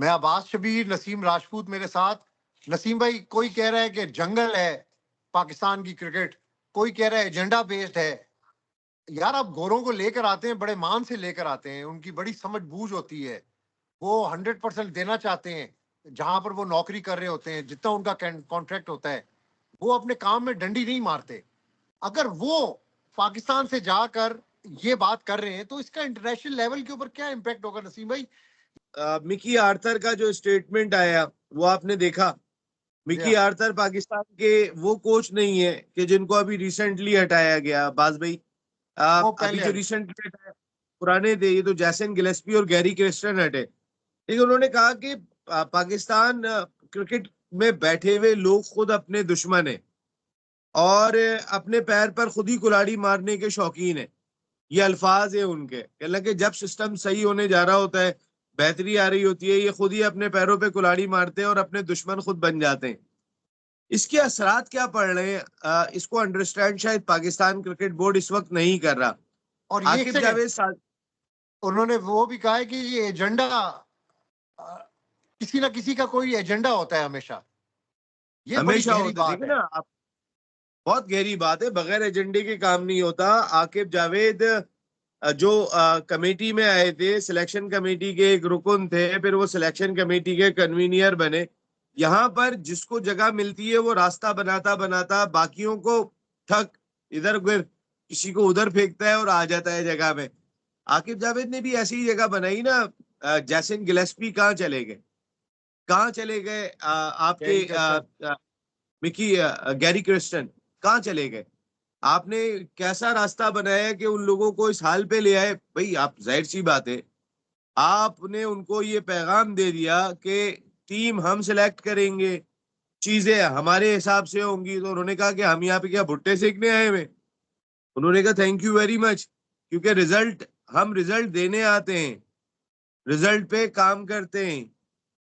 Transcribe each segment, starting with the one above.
मैं अब्बास शबीर, नसीम राजपूत मेरे साथ। नसीम भाई, कोई कह रहा है कि जंगल है पाकिस्तान की क्रिकेट, कोई कह रहा है एजेंडा बेस्ड है। यार, आप गोरों को लेकर आते हैं, बड़े मान से लेकर आते हैं, उनकी बड़ी समझ बूझ होती है। वो 100% देना चाहते हैं जहां पर वो नौकरी कर रहे होते हैं, जितना उनका कॉन्ट्रैक्ट होता है। वो अपने काम में डंडी नहीं मारते। अगर वो पाकिस्तान से जाकर ये बात कर रहे हैं तो इसका इंटरनेशनल लेवल के ऊपर क्या इम्पैक्ट होगा नसीम भाई? मिकी आर्थर का जो स्टेटमेंट आया वो आपने देखा। जी मिकी हाँ। आर्थर पाकिस्तान के वो कोच नहीं है कि जिनको अभी रिसेंटली हटाया गया बाज भाई। वो अभी पहले जो रिसेंटली हटाया पुराने थे, ये तो जैसन गिलेस्पी और गैरी क्रिस्टन हटे। लेकिन उन्होंने कहा कि पाकिस्तान क्रिकेट में बैठे हुए लोग खुद अपने दुश्मन है और अपने पैर पर खुद ही कुल्हाड़ी मारने के शौकीन है। ये अल्फाज है उनके। हालांकि जब सिस्टम सही होने जा रहा होता है, बेहतरी आ रही होती है, ये खुद ही अपने पैरों पे कुल्हाड़ी मारते हैं और अपने दुश्मन खुद बन जाते हैं। इसके असरात क्या पड़ रहे हैं, इसको अंडरस्टैंड शायद पाकिस्तान क्रिकेट बोर्ड इस वक्त नहीं कर रहा। और ये एक आकिब सेकंड, जावेद उन्होंने वो भी कहा है कि ये एजेंडा, किसी ना किसी का कोई एजेंडा होता है हमेशा। ये बड़ी हमेशा गहरी होता है। बात देखिए है। ना आप, बहुत गहरी बात है, बगैर एजेंडे के काम नहीं होता। आकिब जावेद जो कमेटी में आए थे, सिलेक्शन कमेटी के एक रुकन थे, फिर वो सिलेक्शन कमेटी के कन्वीनियर बने। यहाँ पर जिसको जगह मिलती है वो रास्ता बनाता बनाता बाकियों को ठक इधर उधर, किसी को उधर फेंकता है और आ जाता है जगह में। आकिब जावेद ने भी ऐसी ही जगह बनाई ना। जैसन गिलेस्पी कहाँ चले गए, कहाँ चले गए आपके गैरी कर्सन। मिकी गैरी क्रिस्टन कहाँ चले गए? आपने कैसा रास्ता बनाया कि उन लोगों को इस हाल पे ले आए भाई? आप जाहिर सी बात है, आपने उनको ये पैगाम दे दिया कि टीम हम सिलेक्ट करेंगे, चीजें हमारे हिसाब से होंगी। तो उन्होंने कहा कि हम यहाँ पे क्या भुट्टे सेकने आए हुए? उन्होंने कहा थैंक यू वेरी मच, क्योंकि रिजल्ट, हम रिजल्ट देने आते हैं, रिजल्ट पे काम करते हैं।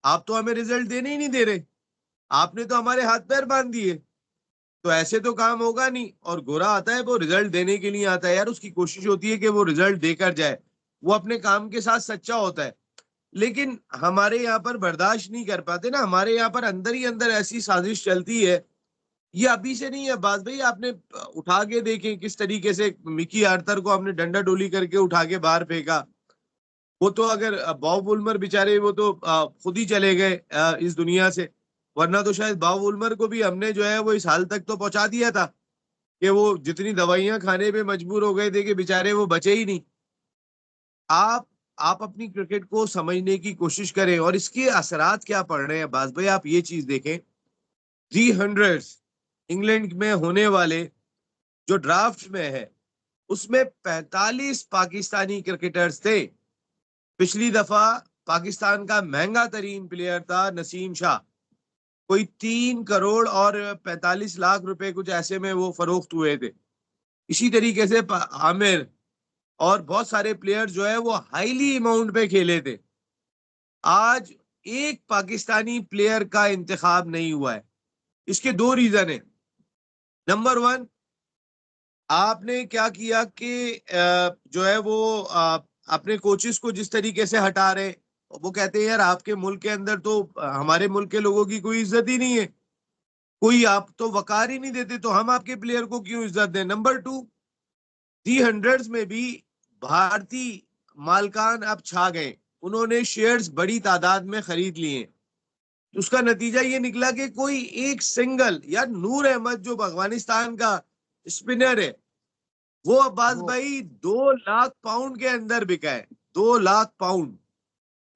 आप तो हमें रिजल्ट देने ही नहीं दे रहे, आपने तो हमारे हाथ पैर बांध दिए। तो ऐसे तो काम होगा नहीं। और गोरा आता है वो रिजल्ट देने के लिए आता है यार, उसकी कोशिश होती है कि वो रिजल्ट देकर जाए, वो अपने काम के साथ सच्चा होता है। लेकिन हमारे यहाँ पर बर्दाश्त नहीं कर पाते ना, हमारे यहाँ पर अंदर ही अंदर ऐसी साजिश चलती है। ये अभी से नहीं है बात भाई, आपने उठा के देखें किस तरीके से मिकी आर्थर को हमने डंडा डोली करके उठा के बाहर फेंका। वो तो अगर बॉब वुल्मर बेचारे, वो तो खुद ही चले गए इस दुनिया से। वरना तो शायद बॉब वुल्मर को भी हमने जो है वो इस हाल तक तो पहुंचा दिया था कि वो जितनी दवाइयां खाने पे मजबूर हो गए थे कि बेचारे वो बचे ही नहीं। आप आप अपनी क्रिकेट को समझने की कोशिश करें और इसके असरात क्या पड़ रहे हैं बाज भाई। आप ये चीज देखें, 300 इंग्लैंड में होने वाले जो ड्राफ्ट में है, उसमें 45 पाकिस्तानी क्रिकेटर्स थे। पिछली दफा पाकिस्तान का महंगा तरीन प्लेयर था नसीम शाह, कोई 3 करोड़ और 45 लाख रुपए कुछ ऐसे में वो फरोख्त हुए थे। इसी तरीके से आमिर और बहुत सारे प्लेयर जो है वो हाईली अमाउंट पे खेले थे। आज एक पाकिस्तानी प्लेयर का इंतखाब नहीं हुआ है। इसके दो रीजन है। नंबर वन, आपने क्या किया कि जो है वो अपने कोचेस को जिस तरीके से हटा रहे, वो कहते हैं यार आपके मुल्क के अंदर तो हमारे मुल्क के लोगों की कोई इज्जत ही नहीं है, कोई आप तो वकार ही नहीं देते, तो हम आपके प्लेयर को क्यों इज्जत दें। नंबर टू, 300 में भी भारतीय मालकान अब छा गए, उन्होंने शेयर्स बड़ी तादाद में खरीद लिए। तो उसका नतीजा ये निकला कि कोई एक सिंगल, यार नूर अहमद जो अफगानिस्तान का स्पिनर है, वो अब्बास वो भाई 2 लाख पाउंड के अंदर बिका है, 2 लाख पाउंड।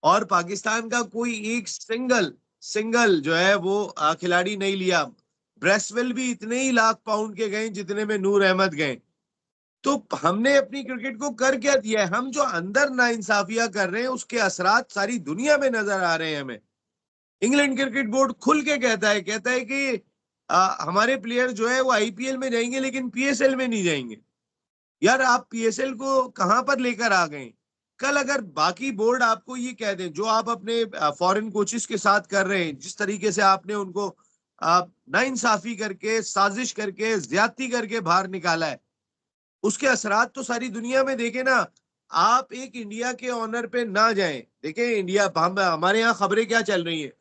और पाकिस्तान का कोई एक सिंगल सिंगल जो है वो खिलाड़ी नहीं लिया। ब्रेसवेल भी इतने ही लाख पाउंड के गए जितने में नूर अहमद गए। तो हमने अपनी क्रिकेट को कर क्या दिया है? हम जो अंदर नाइंसाफियां कर रहे हैं उसके असरात सारी दुनिया में नजर आ रहे हैं हमें। इंग्लैंड क्रिकेट बोर्ड खुल के कहता है कि हमारे प्लेयर जो है वो आईपीएल में जाएंगे लेकिन पीएसएल में नहीं जाएंगे। यार आप पीएसएल को कहां पर लेकर आ गए? कल अगर बाकी बोर्ड आपको ये कह दें, जो आप अपने फॉरेन कोचेस के साथ कर रहे हैं, जिस तरीके से आपने उनको नाइंसाफी करके, साजिश करके, ज्यादती करके बाहर निकाला है, उसके असरात तो सारी दुनिया में देखे ना। आप एक इंडिया के ऑनर पे ना जाएं। देखें इंडिया, हमारे यहाँ खबरें क्या चल रही हैं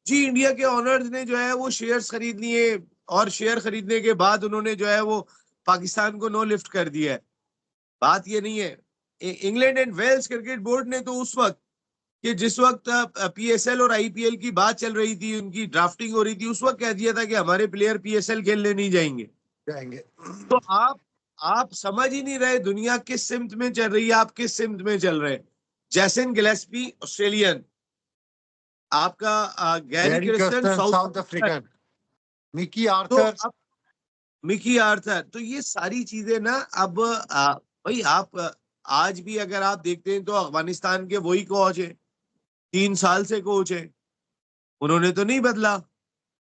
जी, इंडिया के ऑनर्स ने जो है वो शेयर्स खरीद लिए और शेयर खरीदने के बाद उन्होंने जो है वो पाकिस्तान को नो लिफ्ट कर दिया है। बात ये नहीं है। England and Wales cricket board ने तो उस वक्त, कि जिस वक्त पीएसएल और आईपीएल की बात चल रही थी, उनकी ड्राफ्टिंग हो रही थी, उस वक्त कह दिया था कि हमारे प्लेयर पीएसएल खेलने नहीं जाएंगे। जाएंगे। तो आप समझ ही नहीं रहे दुनिया किस सिमत में चल रही है, आप किस सिमत में चल रहे हैं। जैसन गिलेस्पी ऑस्ट्रेलियन, आपका Gary Gary Kristen Kirsten south south African, Mickey तो आर्थर। अब मिकी आर्थर, तो ये सारी चीजें ना अब भाई आप आज भी अगर आप देखते हैं तो अफगानिस्तान के वही कोच है, 3 साल से कोच है, उन्होंने तो नहीं बदला।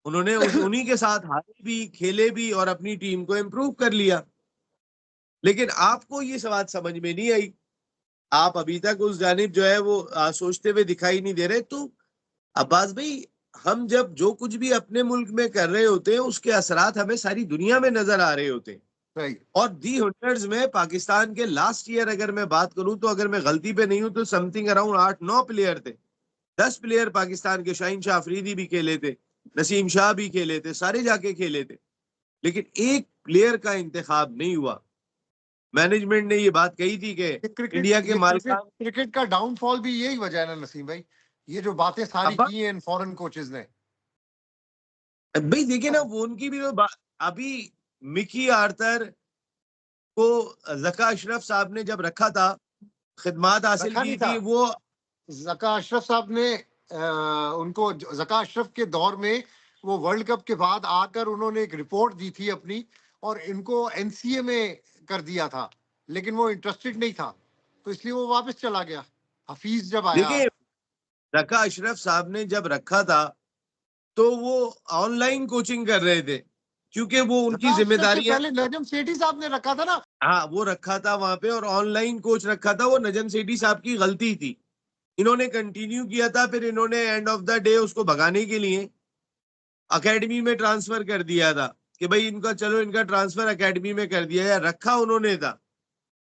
उन्होंने उन्हीं के साथ हारे भी, खेले भी और अपनी टीम को इम्प्रूव कर लिया। लेकिन आपको ये बात समझ में नहीं आई, आप अभी तक उस जानिब जो है वो सोचते हुए दिखाई नहीं दे रहे। तो अब्बास भाई, हम जब जो कुछ भी अपने मुल्क में कर रहे होते हैं उसके असरात हमें सारी दुनिया में नजर आ रहे होते हैं। सही। और दी हंड्रेड्स में पाकिस्तान के लास्ट ईयर अगर मैं बात करूं तो अगर मैं गलती पे नहीं हूं तो समथिंग अराउंड 8-9 प्लेयर थे, 10 प्लेयर पाकिस्तान के, शाहीन शाह अफरीदी भी खेले थे, नसीम शाह भी खेले थे, सारे जाके खेले थे, लेकिन एक प्लेयर का इंतखाब नहीं हुआ। मैनेजमेंट ने ये बात कही थी कि इंडिया के क्रिकेट मालिकान, क्रिकेट का डाउनफॉल भी यही वजह है ना नसीम भाई, ये जो बातें सारी अब की हैं इन फॉरेन कोचेज ने। भाई देखिए ना, वो उनकी भी तो अभी मिकी आर्थर को जका अशरफ साहब ने जब रखा था, खिदमात हासिल रखा की नहीं था। थी वो। जका अशरफ साहब ने उनको, जका अशरफ के दौर में वो वर्ल्ड कप के बाद आकर उन्होंने एक रिपोर्ट दी थी अपनी, और इनको एनसीए में कर दिया था, लेकिन वो इंटरेस्टेड नहीं था, तो इसलिए वो वापस चला गया। हफीज जब आया। देखिए जका अशरफ साहब ने जब रखा था तो वो ऑनलाइन कोचिंग कर रहे थे, क्योंकि वो उनकी जका अशरफ से जिम्मेदारियां, पहले नजम सेठी साहब ने रखा था ना। हाँ वो रखा था वहां पे और ऑनलाइन कोच रखा था, वो नजम सेठी साहब की गलती थी। इन्होंने कंटिन्यू किया था, फिर इन्होंने एंड ऑफ द डे उसको भगाने के लिए एकेडमी में ट्रांसफर कर दिया था कि भाई इनका, चलो इनका ट्रांसफर एकेडमी में कर दिया, या रखा उन्होंने था।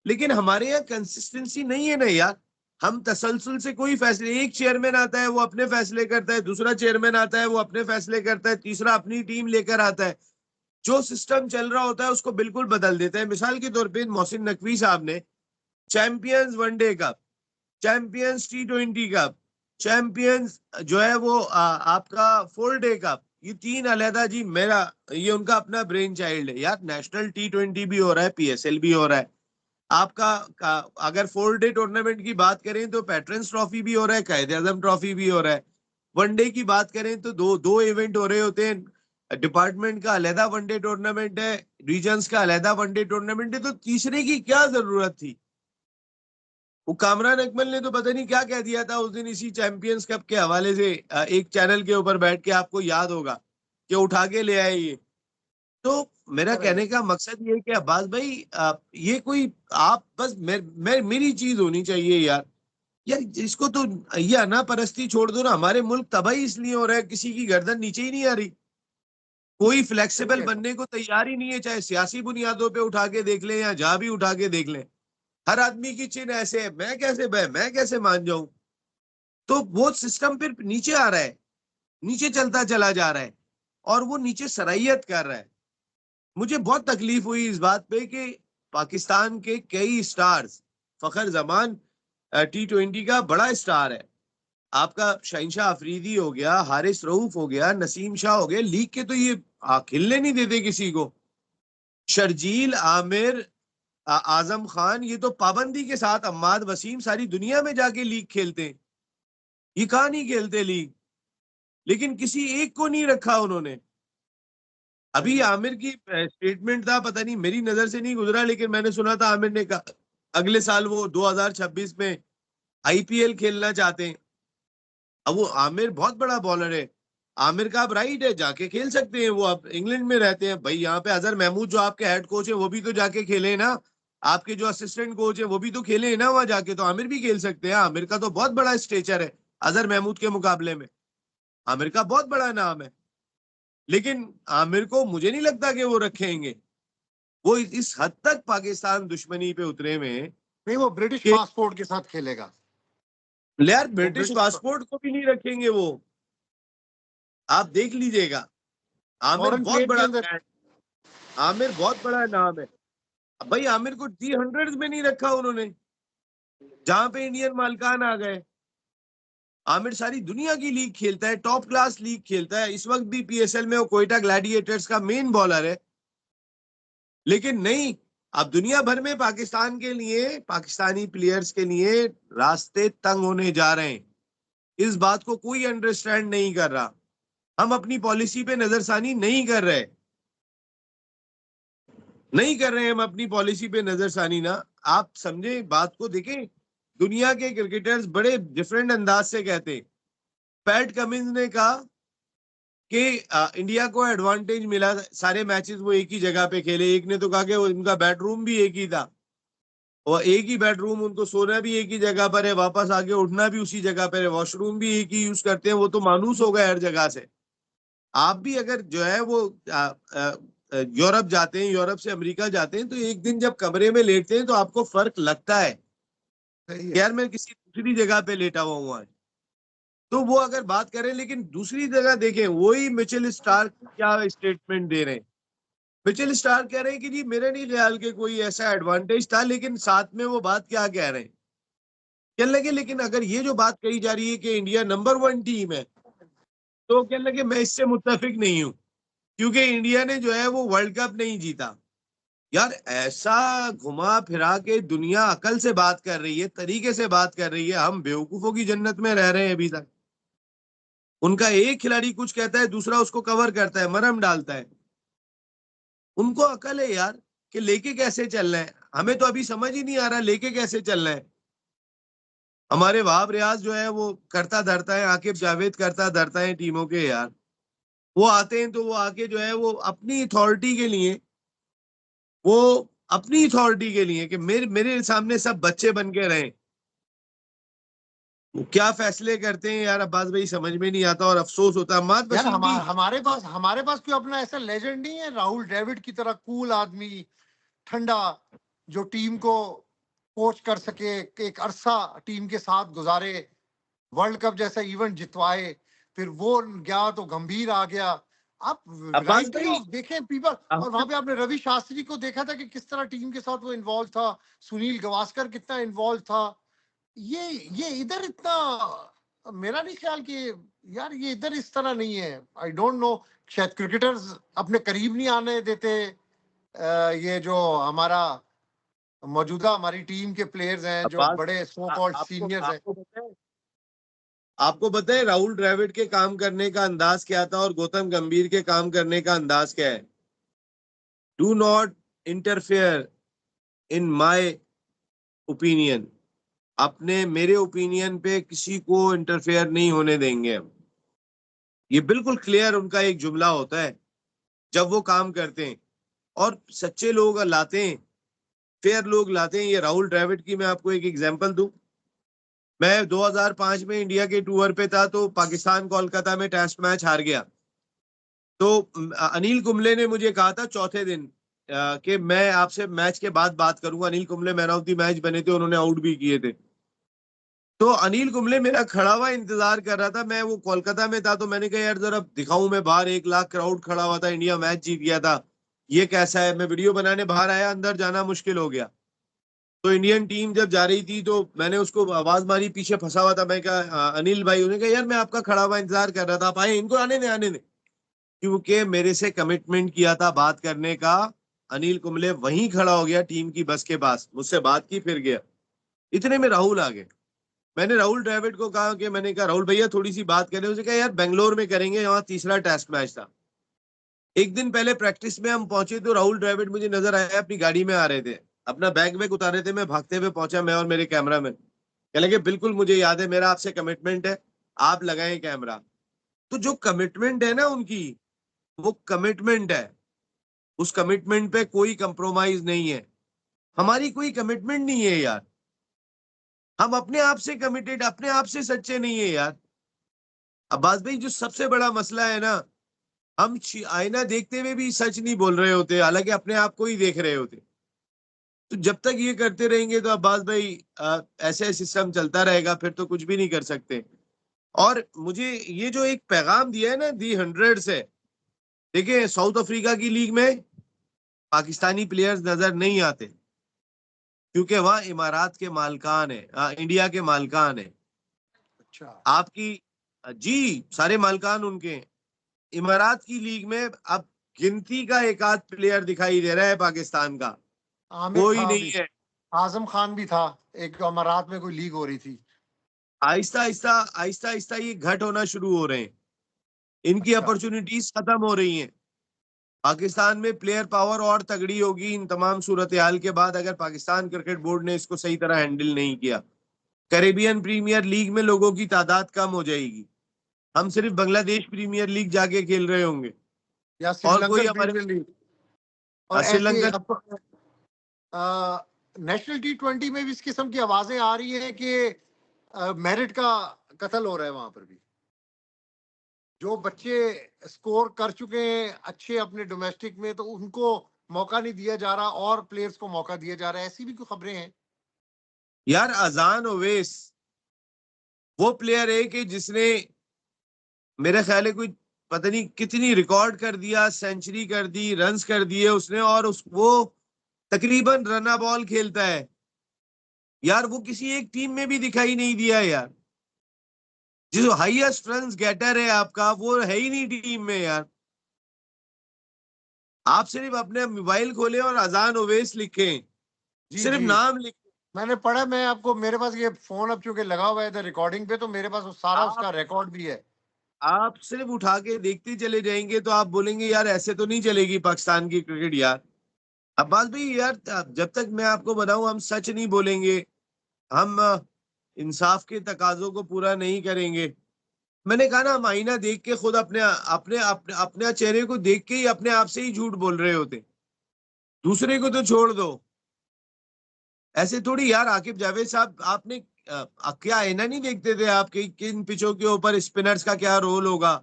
लेकिन हमारे यहाँ कंसिस्टेंसी नहीं है ना यार। हम तसलसल से कोई फैसले, एक चेयरमैन आता है वो अपने फैसले करता है, दूसरा चेयरमैन आता है वो अपने फैसले करता है, तीसरा अपनी टीम लेकर आता है, जो सिस्टम चल रहा होता है उसको बिल्कुल बदल देता है। मिसाल के तौर पे मोहसिन नकवी साहब ने champions one day cup, champions T20 cup, champions जो है वो आपका 4 डे कप, ये 3 अलहदा जी, मेरा ये उनका अपना ब्रेन चाइल्ड है यार। नेशनल T20 भी हो रहा है, पीएसएल भी हो रहा है आपका अगर 4 डे टूर्नामेंट की बात करें तो पैट्रन्स ट्रॉफी भी हो रहा है, कायदे आजम ट्रॉफी भी हो रहा है। वनडे की बात करें तो दो दो इवेंट हो रहे होते हैं, डिपार्टमेंट का अलहदा वनडे टूर्नामेंट है, रीजन्स का अलहदा वनडे टूर्नामेंट है, तो तीसरे की क्या जरूरत थी। वो कामरान अकमल ने तो पता नहीं क्या कह दिया था उस दिन इसी चैंपियंस कप के हवाले से, एक चैनल के ऊपर बैठ के, आपको याद होगा, कि उठा के ले आए ये। तो मेरा कहने का मकसद ये है कि अब्बास भाई, ये कोई, आप बस मेरी चीज होनी चाहिए यार। यार इसको तो, ये अना परस्ती छोड़ दो ना। हमारे मुल्क तबाही इसलिए हो रहा है, किसी की गर्दन नीचे ही नहीं आ रही, कोई सही फ्लेक्सिबल है। बनने को तैयार ही नहीं है, चाहे सियासी बुनियादों पे उठा के देख लें या जहां भी उठा के देख लें। हर आदमी की चिन्ह ऐसे है, मैं कैसे मान जाऊं। तो वो सिस्टम फिर नीचे आ रहा है, नीचे चलता चला जा रहा है, और वो नीचे सराहियत कर रहा है। मुझे बहुत तकलीफ हुई इस बात पे कि पाकिस्तान के कई स्टार्स, फखर जमान T20 का बड़ा स्टार है, आपका शहनशाह अफरीदी हो गया, हारिस रऊफ हो गया, नसीम शाह हो गया, लीग के तो ये खेलने नहीं देते किसी को। शर्जील, आमिर, आजम खान, ये तो पाबंदी के साथ, अम्माद वसीम, सारी दुनिया में जाके लीग खेलते हैं, ये कहाँ नहीं खेलते लीग। लेकिन किसी एक को नहीं रखा उन्होंने। अभी आमिर की स्टेटमेंट था, पता नहीं मेरी नजर से नहीं गुजरा, लेकिन मैंने सुना था आमिर ने कहा अगले साल वो 2026 में आईपीएल खेलना चाहते हैं। अब वो आमिर बहुत बड़ा बॉलर है, आमिर का अब राइट है, जाके खेल सकते हैं, वो अब इंग्लैंड में रहते हैं भाई। यहाँ पे अजहर महमूद जो आपके हेड कोच है वो भी तो जाके खेले ना, आपके जो असिस्टेंट कोच है वो भी तो खेले ना वहां जाके, तो आमिर भी खेल सकते हैं। आमिर का तो बहुत बड़ा स्टेचर है अजहर महमूद के मुकाबले में, आमिर का बहुत बड़ा नाम है। लेकिन आमिर को मुझे नहीं लगता कि वो रखेंगे। वो इस हद तक पाकिस्तान दुश्मनी पे उतरे हुए हैं नहीं, वो ब्रिटिश कि पासपोर्ट के साथ खेलेगा। यार वो ब्रिटिश ब्रिटिश पासपोर्ट को भी नहीं रखेंगे वो, आप देख लीजिएगा। आमिर फॉरेन बहुत प्लेन के बड़ा अंदर। ब्रांड, आमिर बहुत बड़ा नाम है। अब भाई आमिर को T100 में नहीं रखा उन्होंने, जहां पे इंडियन मालिकान आ गए। आमिर सारी दुनिया की लीग खेलता है, टॉप क्लास लीग खेलता है, इस वक्त भी PSL में वो कोयटा ग्लैडिएटर्स का मेन बॉलर है। लेकिन नहीं, अब दुनिया भर में पाकिस्तान के लिए, पाकिस्तानी प्लेयर्स के लिए रास्ते तंग होने जा रहे हैं। इस बात को कोई अंडरस्टैंड नहीं कर रहा। हम अपनी पॉलिसी पे नजरसानी नहीं कर रहे, नहीं कर रहे हैं हम अपनी पॉलिसी पे नजरसानी ना। आप समझे बात को, देखें दुनिया के क्रिकेटर्स बड़े डिफरेंट अंदाज से कहते हैं। पैट कमिंस ने कहा कि इंडिया को एडवांटेज मिला, सारे मैचेस वो एक ही जगह पे खेले। एक ने तो कहा कि उनका बेडरूम भी एक ही था, और एक ही बेडरूम, उनको सोना भी एक ही जगह पर है, वापस आके उठना भी उसी जगह पर है, वॉशरूम भी एक ही यूज करते हैं। वो तो मानूस हो गए हर जगह से। आप भी अगर जो है वो यूरोप जाते हैं, यूरोप से अमेरिका जाते हैं, तो एक दिन जब कमरे में लेटते हैं तो आपको फर्क लगता है सही कि है। यार मैं किसी दूसरी जगह पे लेटा हुआ हूँ आज। तो वो अगर बात करें, लेकिन दूसरी जगह देखें, वही मिचेल स्टार्क क्या स्टेटमेंट दे रहे हैं। मिचेल स्टार्क कह रहे हैं कि जी मेरे नहीं ख्याल के कोई ऐसा एडवांटेज था, लेकिन साथ में वो बात क्या कह रहे हैं, कहने लगे लेकिन अगर ये जो बात कही जा रही है कि इंडिया नंबर 1 टीम है, तो कहने लगे मैं इससे मुत्तफिक नहीं हूं, क्योंकि इंडिया ने जो है वो वर्ल्ड कप नहीं जीता। यार ऐसा घुमा फिरा के दुनिया अकल से बात कर रही है, तरीके से बात कर रही है, हम बेवकूफों की जन्नत में रह रहे हैं अभी तक। उनका एक खिलाड़ी कुछ कहता है, दूसरा उसको कवर करता है, मरहम डालता है। उनको अकल है यार कि लेके कैसे चलना है। हमें तो अभी समझ ही नहीं आ रहा लेके कैसे चलना है। हमारे वहाब रियाज जो है वो करता धरता है, आकिब जावेद करता धरता है टीमों के यार। वो आते हैं तो वो आके जो है वो अपनी अथॉरिटी के लिए, वो अपनी अथॉरिटी के लिए कि मेरे मेरे सामने सब बच्चे बन के रहें। वो क्या फैसले करते हैं यार अब्बास भाई, समझ में नहीं आता और अफसोस होता है। अहमद यार वसीम भी हमारे पास कोई अपना ऐसा लेजेंड नहीं है, राहुल द्रविड़ की तरह कूल आदमी, ठंडा, जो टीम को कोच कर सके, एक अरसा टीम के साथ गुजारे, वर्ल्ड कप जैसा इवेंट जितवाए, फिर वो गया तो गंभीर आ गया। आप अब्बास वैरायटी भाई ऑफ देखें पीपल। और वहां पे आपने रवि शास्त्री को देखा था कि किस तरह टीम के साथ वो इन्वॉल्व था, सुनील गावस्कर कितना इन्वॉल्व था। ये इधर इतना मेरा नहीं ख्याल कि, यार ये इधर इस तरह नहीं है। आई डोंट नो, शायद क्रिकेटर्स अपने करीब नहीं आने देते। ये जो हमारा मौजूदा हमारी टीम के प्लेयर्स हैं, जो अब्बास बड़े सो कॉल्ड आपको सीनियर्स हैं। आपको पता है, आपको पता है राहुल द्रविड़ के काम करने का अंदाज क्या था और गौतम गंभीर के काम करने का अंदाज क्या है? Do not interfere in my opinion. अपने मेरे ओपिनियन पे किसी को इंटरफेयर नहीं होने देंगे हम। ये बिल्कुल क्लियर उनका एक जुमला होता है जब वो काम करते हैं। और सच्चे लोग लाते हैं, फेयर लोग लाते हैं। ये राहुल द्रविड़ की मैं आपको एक एग्जांपल दूं। मैं 2005 में इंडिया के टूर पे था, तो पाकिस्तान कोलकाता में टेस्ट मैच हार गया। तो अनिल कुंबले ने मुझे कहा था चौथे दिन कि मैं आपसे मैच के बाद बात करूंगा। Anil Kumble man of the match बने थे, उन्होंने आउट भी किए थे। तो अनिल कुंबले मेरा खड़ा हुआ इंतजार कर रहा था। मैं वो कोलकाता में था, तो मैंने कहा यार जरा दिखाऊं मैं बाहर, 1 लाख क्राउड खड़ा हुआ था, इंडिया मैच जीत गया था, ये कैसा है। मैं वीडियो बनाने बाहर आया, अंदर जाना मुश्किल हो गया। तो इंडियन टीम जब जा रही थी तो मैंने उसको आवाज मारी, पीछे फंसा हुआ था। मैं कहा अनिल भाई, उन्होंने कहा यार मैं आपका खड़ा हुआ इंतजार कर रहा था, आप आए, इनको आने दे आने दे। क्योंकि मेरे से कमिटमेंट किया था बात करने का। अनिल कुंबले वहीं खड़ा हो गया टीम की बस के पास, मुझसे बात की, फिर गया। इतने में राहुल आ गए। मैंने राहुल द्रविड़ को कहा कि मैंने कहा राहुल भैया थोड़ी सी बात करें। उसने कहा यार बेंगलोर में करेंगे, वहां तीसरा टेस्ट मैच था। एक दिन पहले प्रैक्टिस में हम पहुंचे तो राहुल द्रविड़ मुझे नजर आया, अपनी गाड़ी में आ रहे थे, अपना बैग वैग उतारे थे। मैं भागते हुए पहुंचा, मैं और मेरे कैमरा मैन। कह लगे बिल्कुल मुझे याद है, मेरा आपसे कमिटमेंट है, आप लगाएं कैमरा। तो जो कमिटमेंट है ना उनकी, वो कमिटमेंट है। उस कमिटमेंट पे कोई कंप्रोमाइज नहीं है। हमारी कोई कमिटमेंट नहीं है यार। हम अपने आप से कमिटेड, अपने आप से सच्चे नहीं है यार। अब्बास भाई जो सबसे बड़ा मसला है ना, हम आईना देखते हुए भी सच नहीं बोल रहे होते, हालांकि अपने आप को ही देख रहे होते। तो जब तक ये करते रहेंगे तो अब्बास भाई ऐसे सिस्टम चलता रहेगा, फिर तो कुछ भी नहीं कर सकते। और मुझे ये जो एक पैगाम दिया है ना दी 100 से, देखिए साउथ अफ्रीका की लीग में पाकिस्तानी प्लेयर्स नजर नहीं आते क्योंकि वहाँ इमारात के मालकान है, इंडिया के मालकान है। अच्छा। आपकी जी सारे मालकान उनके हैं। इमारात की लीग में अब गिनती का एक आध प्लेयर दिखाई दे रहा है पाकिस्तान का, आमिर कोई था नहीं अभी, है। आजम खान भी था, एक अमारात में कोई लीग हो रही थी। आहिस्ता आहिस्ता आहिस्ता आहिस्ता ये घट होना शुरू हो रहे हैं, इनकी अच्छा। अपॉर्चुनिटीज खत्म हो रही हैं। पाकिस्तान में प्लेयर पावर और तगड़ी होगी इन तमाम सूरत हाल के बाद, अगर पाकिस्तान क्रिकेट बोर्ड ने इसको सही तरह हैंडल नहीं किया। कैरेबियन प्रीमियर लीग में लोगों की तादाद कम हो जाएगी, हम सिर्फ बांग्लादेश प्रीमियर लीग जाके खेल रहे होंगे या और कोई श्रीलंकन हमारे प्रीमियर लीग। और ऐसे श्रीलंकन। अब नेशनल T20 में भी इस किस्म की आवाजें आ रही हैं कि मेरिट का कत्ल हो रहा है वहां पर भी। जो बच्चे स्कोर कर चुके हैं अच्छे अपने डोमेस्टिक में, तो उनको मौका नहीं दिया जा रहा और प्लेयर्स को मौका दिया जा रहा है, ऐसी भी कुछ खबरें हैं। यार अजान ओवैस वो प्लेयर है कि जिसने मेरे ख्याल है कोई पता नहीं कितनी रिकॉर्ड कर दिया, सेंचुरी कर दी, रन्स कर दिए उसने, और उस वो तकरीबन रना बॉल खेलता है। यार वो किसी एक टीम में भी दिखाई नहीं दिया है यार। जो हाईएस्ट रन्स गेटर है आपका वो है ही नहीं टीम में यार। आप सिर्फ अपने मोबाइल खोले और अजान ओवैस लिखें, जी सिर्फ जी, नाम लिखें। मैंने पढ़ा। मैं आपको, मेरे पास ये फोन अब चूंकि लगा हुआ है इधर रिकॉर्डिंग पे, तो मेरे पास वो सारा आप उसका रिकॉर्ड भी है। आप सिर्फ उठा के देखते चले जाएंगे तो आप बोलेंगे यार ऐसे तो नहीं चलेगी पाकिस्तान की क्रिकेट यार। अब्बास भाई यार जब तक मैं आपको बताऊं हम सच नहीं बोलेंगे, हम इंसाफ के तकाजों को पूरा नहीं करेंगे। मैंने कहा ना हम आईना देख के खुद अपने अपने अपने अपने चेहरे को देख के ही अपने आप से ही झूठ बोल रहे होते, दूसरे को तो छोड़ दो। ऐसे थोड़ी यार। आकिब जावेद साहब आपने क्या आईना नहीं देखते थे आप कि किन पिचों के ऊपर स्पिनर्स का क्या रोल होगा?